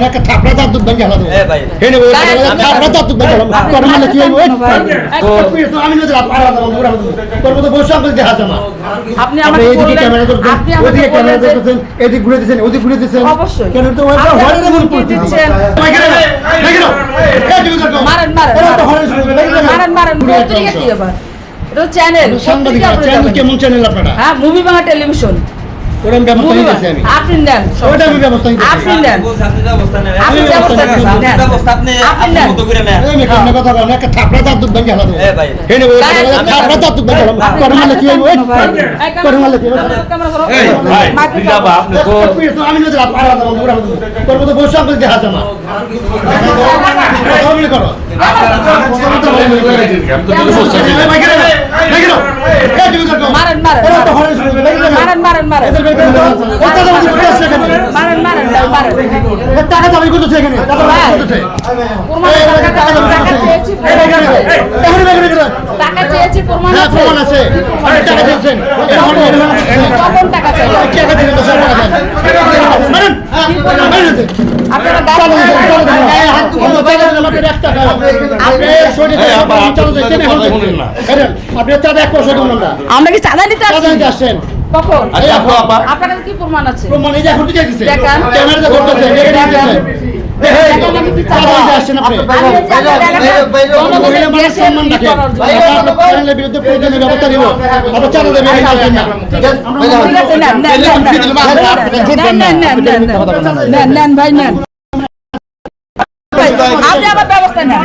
একটা থাপড়া দাঁত দুধ ভাঙে হালা দেবো হেনে বলে থাপড়া দাঁত দুধ ভাঙে হালা তোর মানে কি হইব তো আমি না পারা দেবো পুরো তোর মতো বসে আপনি দেখা যাবে আপনি আমাকে এইদিকে ক্যামেরা ধরছেন ওইদিকে ক্যামেরা ধরছেন এদিকে ঘুরে দিবেন ওদিকে ঘুরে দিবেন অবশ্যই কেন তো ওইটা হরে মন দিচ্ছেন মারেন মারেন পত্রিকা কি আবার এটা চ্যানেল সাংবাদিক চ্যানেল কেমন চ্যানেল আপনারা হ্যাঁ মুভি বাংলা টেলিভিশন ওরম ব্যবস্থা নিতেছি আমি আপনি নেন ওটা আমি ব্যবস্থা নিতেছি আপনি নেন আপনি মতো করে নেন আমি কেন কথা বলেন একটা থাপড়া দাঁত দুধ ভাঙে হালা দেবো হেনে বলে থাপড়া দাঁত দুধ ভাঙে হালা তোর মানে কি হইব তোর মানে কি এই ভাই বিলাবা আপনি তো আমি না পারা দেবো পুরো তোর মতো বসে আপনি দেখা যাবে তুমি করো মারেন টাকা দাবি করতেছে এখানে টাকা চেয়েছি প্রমাণ আছে টাকা দিয়েছেন টাকা চাই আপনারা আমরা কি চাঁদা নিতে আসছেন কখন আপনার কি প্রমাণ আছে ভাই নেন আপনি আবার ব্যবস্থা নেন